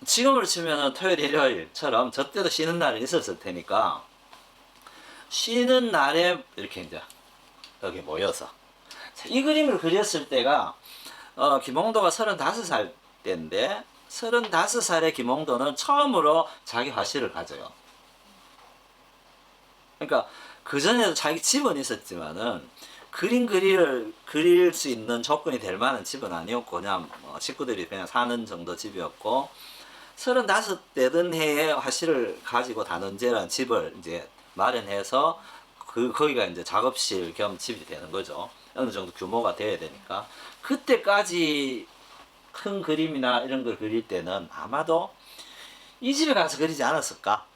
지금으로 치면 토요일 일요일처럼 저 때도 쉬는 날이 있었을 테니까 쉬는 날에 이렇게 이제 여기 모여서 자, 이 그림을 그렸을 때가 김홍도가 35살 때인데 35살의 김홍도는 처음으로 자기 화실을 가져요. 그러니까 그 전에도 자기 집은 있었지만은 그릴 수 있는 조건이 될 만한 집은 아니었고 그냥 식구들이 그냥 사는 정도 집이었고 35 되던 해에 화실을 가지고 단원제라는 집을 이제 마련해서 거기가 이제 작업실 겸 집이 되는 거죠. 어느 정도 규모가 돼야 되니까 그때까지 큰 그림이나 이런 걸 그릴 때는 아마도 이 집에 가서 그리지 않았을까?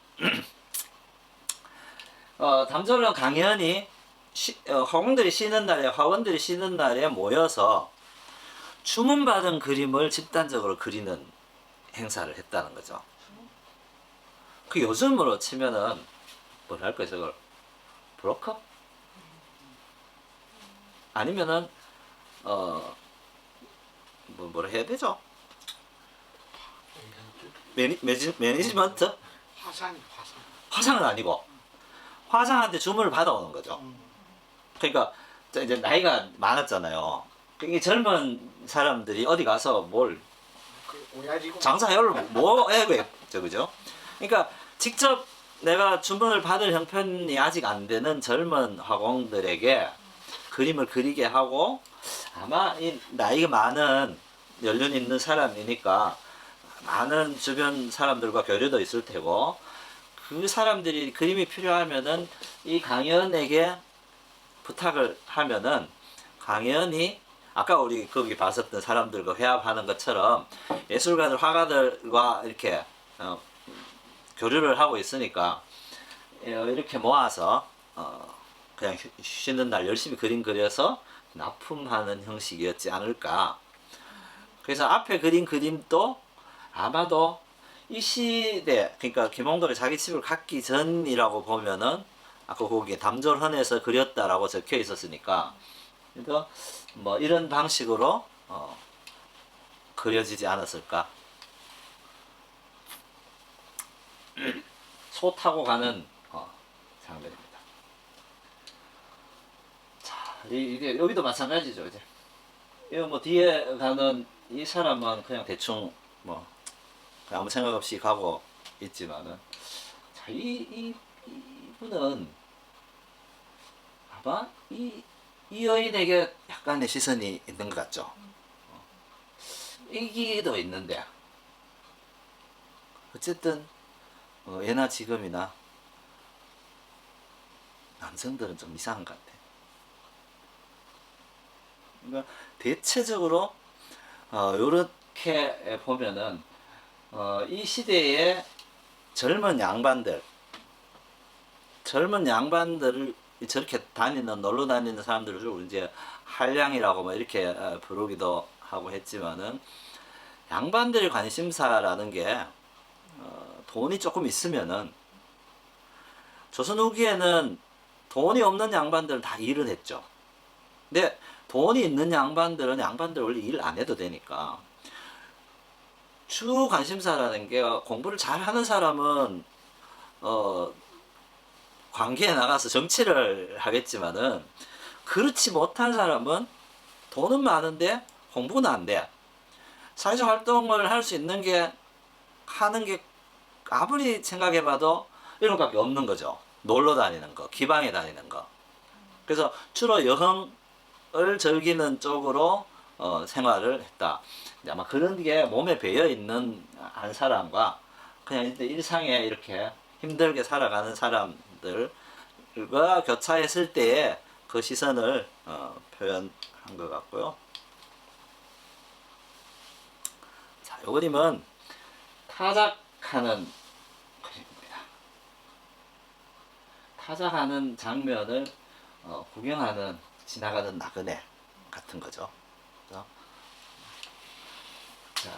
담조는 강연히 화공들이 쉬는 날에 화원들이 쉬는 날에 모여서 주문받은 그림을 집단적으로 그리는 행사를 했다는 거죠. 그 요즘으로 치면은 뭐랄까 저걸 브로커? 아니면은 뭐라 해야 되죠? 매니지먼트? 화상은 아니고 화상한테 주문을 받아오는 거죠. 그러니까 이제 나이가 많았잖아요. 이게 젊은 사람들이 어디 가서 뭘 장사해올 뭐 해야겠죠, 그죠? 그러니까 직접 내가 주문을 받을 형편이 아직 안 되는 젊은 화공들에게 그림을 그리게 하고 아마 이 나이가 많은 연륜 있는 사람이니까 많은 주변 사람들과 교류도 있을 테고 그 사람들이 그림이 필요하면은 이 강연에게 부탁을 하면은 강연이 아까 우리 거기 봤었던 사람들과 회합하는 것처럼 예술가들, 화가들과 이렇게 교류를 하고 있으니까 이렇게 모아서 그냥 쉬는 날 열심히 그림 그려서 납품하는 형식이었지 않을까. 그래서 앞에 그린 그림도 아마도 이 시대, 그러니까 김홍도가 자기 집을 갖기 전이라고 보면은 아까 거기에 담졸헌에서 그렸다라고 적혀 있었으니까 그래서 뭐 이런 방식으로 그려지지 않았을까. 소 타고 가는 장면입니다. 자, 이게 여기도 마찬가지죠, 이제. 이거 뭐 뒤에 가는 이 사람은 그냥 대충 뭐 아무 생각 없이 가고 있지만은 자, 이분은 아마 이 여인에게 약간의 시선이 있는 것 같죠. 이기도 있는데 어쨌든 예나 지금이나 남성들은 좀 이상한 것 같아. 그러니까 대체적으로 요렇게 보면은 이 시대의 젊은 양반들을 저렇게 놀러 다니는 사람들을 주로 이제 한량이라고 뭐 이렇게 부르기도 하고 했지만은 양반들의 관심사라는 게 돈이 조금 있으면은 조선 후기에는 돈이 없는 양반들은 다 일을 했죠. 근데 돈이 있는 양반들은 원래 일 안 해도 되니까 주 관심사라는 게 공부를 잘하는 사람은 관계에 나가서 정치를 하겠지만은 그렇지 못한 사람은 돈은 많은데 공부는 안 돼. 사회적 활동을 할 수 있는 게 하는 게 아무리 생각해봐도 이런 것밖에 없는 거죠. 놀러 다니는 거, 기방에 다니는 거. 그래서 주로 여흥을 즐기는 쪽으로 생활을 했다. 아마 그런 게 몸에 배어 있는 한 사람과 그냥 일상에 이렇게 힘들게 살아가는 사람들과 교차했을 때의 그 시선을 표현한 것 같고요. 자, 이 그림은 타작하는 그림입니다. 타작하는 장면을 구경하는 지나가는 나그네 같은 거죠. 그렇죠? 자,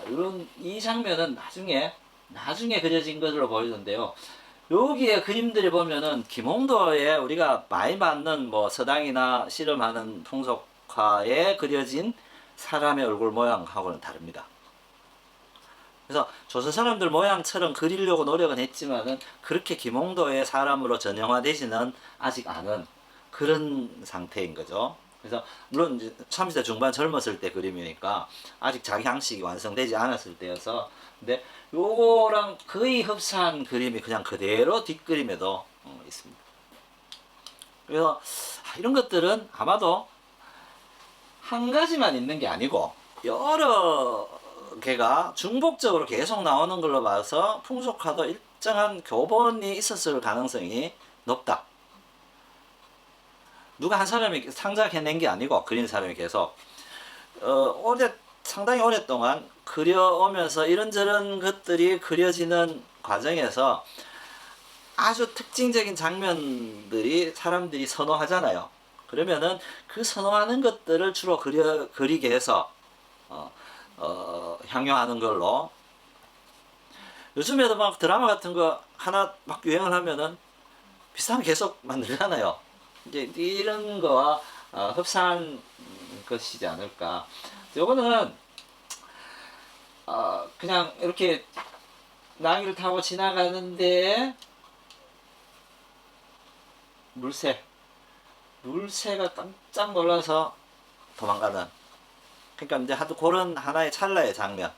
이 장면은 나중에 그려진 것으로 보이는데요. 여기에 그림들이 보면은 김홍도의 우리가 많이 맞는 뭐 서당이나 씨름하는 풍속화에 그려진 사람의 얼굴 모양하고는 다릅니다. 그래서 조선 사람들 모양처럼 그리려고 노력은 했지만은 그렇게 김홍도의 사람으로 전형화되지는 아직 않은 그런 상태인 거죠. 그래서 물론 이제 30대 중반 젊었을 때 그림이니까 아직 자기 양식이 완성되지 않았을 때여서, 근데 요거랑 거의 흡사한 그림이 그냥 그대로 뒷그림에도 있습니다. 그래서 이런 것들은 아마도 한 가지만 있는 게 아니고 여러 개가 중복적으로 계속 나오는 걸로 봐서 풍속화도 일정한 교본이 있었을 가능성이 높다. 누가 한 사람이 창작해낸 게 아니고 그린 사람이 계속 상당히 오랫동안 그려오면서 이런저런 것들이 그려지는 과정에서 아주 특징적인 장면들이 사람들이 선호하잖아요. 그러면은 그 선호하는 것들을 주로 그리게 해서 향유하는 걸로. 요즘에도 막 드라마 같은 거 하나 막 유행을 하면은 비슷한 거 계속 만들잖아요. 이제 이런 거와 흡사한 것이지 않을까. 요거는 그냥 이렇게 나귀를 타고 지나가는데 물새가 깜짝 놀라서 도망가는, 그러니까 이제 하도 그런 하나의 찰나의 장면이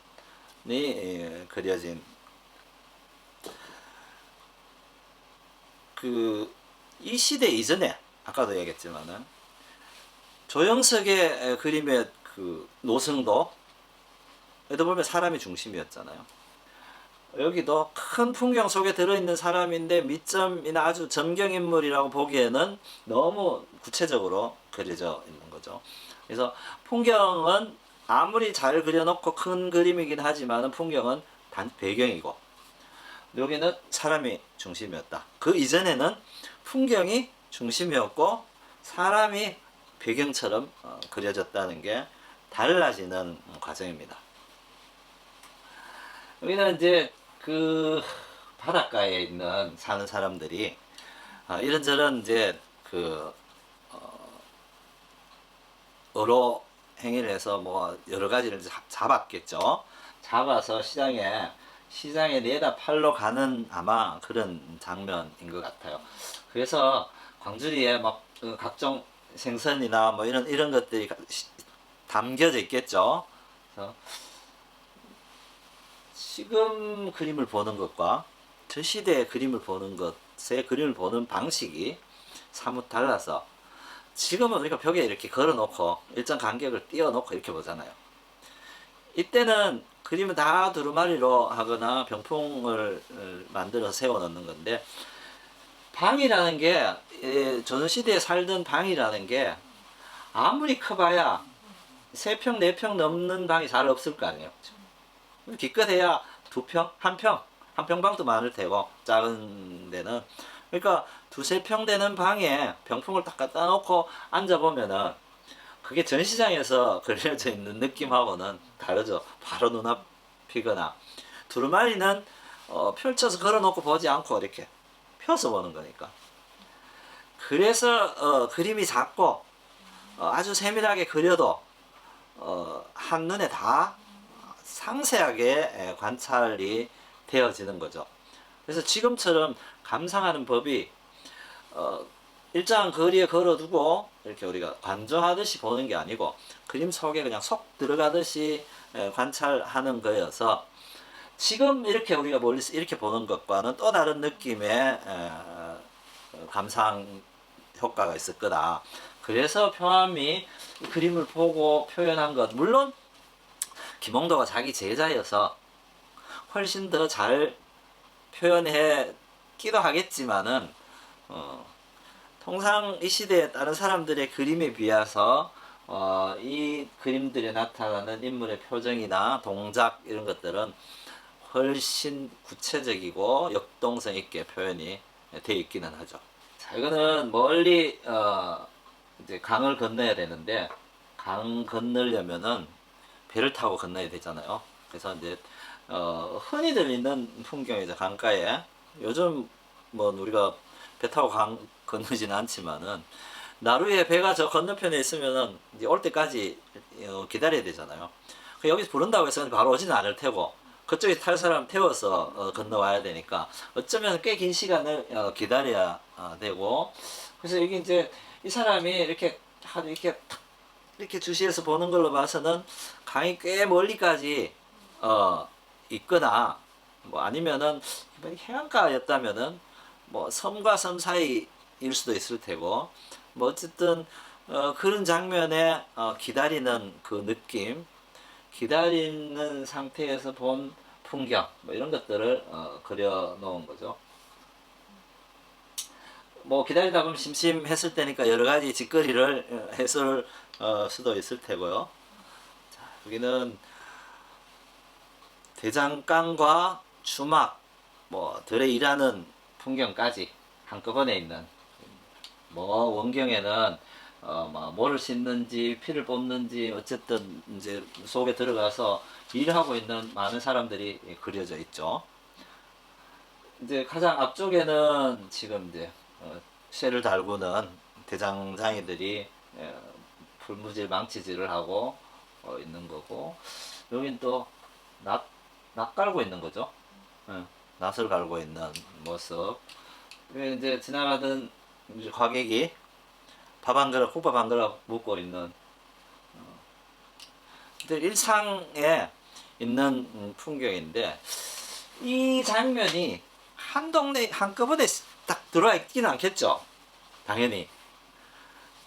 그려진 이 시대 이전에 아까도 얘기했지만은 조영석의 그림의 그 노승도에도 보면 사람이 중심이었잖아요. 여기도 큰 풍경 속에 들어있는 사람인데 미점이나 아주 점경인물이라고 보기에는 너무 구체적으로 그려져 있는 거죠. 그래서 풍경은 아무리 잘 그려놓고 큰 그림이긴 하지만 풍경은 배경이고 여기는 사람이 중심이었다. 그 이전에는 풍경이 중심이었고 사람이 배경처럼 그려졌다는 게 달라지는 과정입니다. 여기는 이제 그 바닷가에 있는 사는 사람들이 이런저런 이제 어로 행위를 해서 뭐 여러 가지를 잡았겠죠. 잡아서 시장에 내다 팔러 가는 아마 그런 장면인 것 같아요. 그래서 광주리에 막 각종 생선이나 뭐 이런 것들이 담겨져 있겠죠. 그래서 지금 그림을 보는 것과 저 시대의 그림을 보는 것의 그림을 보는 방식이 사뭇 달라서 지금은 우리가 벽에 이렇게 걸어놓고 일정 간격을 띄워놓고 이렇게 보잖아요. 이때는 그림은 다 두루마리로 하거나 병풍을 만들어서 세워놓는 건데, 방이라는 게 조선시대에 살던 방이라는 게 아무리 커봐야 3평 4평 넘는 방이 잘 없을 거 아니에요. 기껏해야 2평? 1평? 1평방도 많을 테고 작은 데는. 그러니까 2~3평 되는 방에 병풍을 딱 갖다 놓고 앉아보면은 그게 전시장에서 그려져 있는 느낌하고는 다르죠. 바로 눈앞이거나. 두루마리는 펼쳐서 걸어놓고 보지 않고 이렇게 펴서 보는 거니까. 그래서 그림이 작고 아주 세밀하게 그려도 한눈에 다 상세하게 관찰이 되어지는 거죠. 그래서 지금처럼 감상하는 법이 일정한 거리에 걸어두고 이렇게 우리가 관조하듯이 보는 게 아니고 그림 속에 그냥 속 들어가듯이 관찰하는 거여서 지금 이렇게 우리가 멀리서 이렇게 보는 것과는 또 다른 느낌의 감상 효과가 있을 거다. 그래서 표암이 그림을 보고 표현한 것, 물론 김홍도가 자기 제자여서 훨씬 더 잘 표현했기도 하겠지만은 통상 이 시대에 다른 사람들의 그림에 비해서 이 그림들에 나타나는 인물의 표정이나 동작 이런 것들은 훨씬 구체적이고 역동성 있게 표현이 되어 있기는 하죠. 자, 이거는 멀리 이제 강을 건너야 되는데 강 건너려면은 배를 타고 건너야 되잖아요. 그래서 이제 흔히들 있는 풍경이죠. 강가에 요즘 뭐 우리가 배 타고 강 건너지는 않지만은 나루에 배가 저 건너편에 있으면은 이제 올 때까지 기다려야 되잖아요. 여기서 부른다고 해서 바로 오지는 않을 테고 그쪽에 탈 사람 태워서 건너와야 되니까 어쩌면 꽤 긴 시간을 기다려야 되고, 그래서 여기 이제 이 사람이 이렇게 이렇게 주시해서 보는 걸로 봐서는 강이 꽤 멀리까지 있거나 뭐 아니면은 해안가였다면은 뭐 섬과 섬 사이일 수도 있을 테고, 뭐 어쨌든 그런 장면에 기다리는 그 느낌, 기다리는 상태에서 본 풍경, 뭐 이런 것들을 그려 놓은 거죠. 뭐 기다리다 보면 심심했을 때니까 여러 가지 짓거리를 해설 수도 있을 테고요. 자, 여기는 대장간과 주막, 뭐 들에 일하는 풍경까지 한꺼번에 있는, 뭐 원경에는 뭐 뭐를 씻는지 피를 뽑는지 어쨌든 이제 속에 들어가서 일하고 있는 많은 사람들이 그려져 있죠. 이제 가장 앞쪽에는 지금 이제 쇠를 달구는 대장장이들이 풀무질 망치질을 하고 있는 거고, 여긴 또 낫 깔고 있는 거죠. 낫을 갈고 있는 모습. 이제 지나가던 이제 과객이 밥 한 그릇, 국밥 한 그릇 먹고 있는, 일상에 있는 풍경인데, 이 장면이 한 동네 한꺼번에 딱 들어와 있지는 않겠죠. 당연히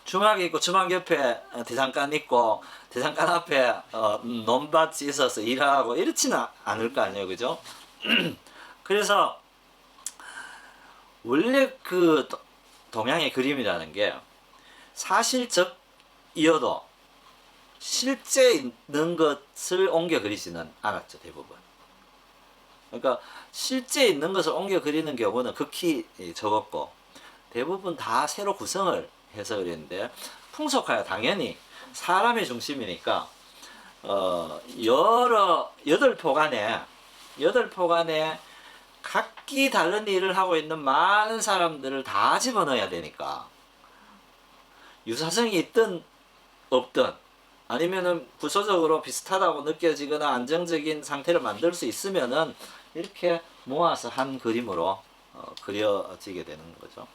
주막 있고 주막 옆에 대장간 있고 대장간 앞에 논밭이 있어서 일하고 이렇지는 않을 거 아니에요, 그죠? 그래서 원래 그 동양의 그림이라는 게 사실적이어도 실제 있는 것을 옮겨 그리지는 않았죠, 대부분. 그러니까 실제 있는 것을 옮겨 그리는 경우는 극히 적었고, 대부분 다 새로 구성을 해서 그랬는데, 풍속화야 당연히 사람의 중심이니까 여덟 포간에 각기 다른 일을 하고 있는 많은 사람들을 다 집어넣어야 되니까, 유사성이 있든 없든 아니면은 구조적으로 비슷하다고 느껴지거나 안정적인 상태를 만들 수 있으면은 이렇게 모아서 한 그림으로 그려지게 되는 거죠.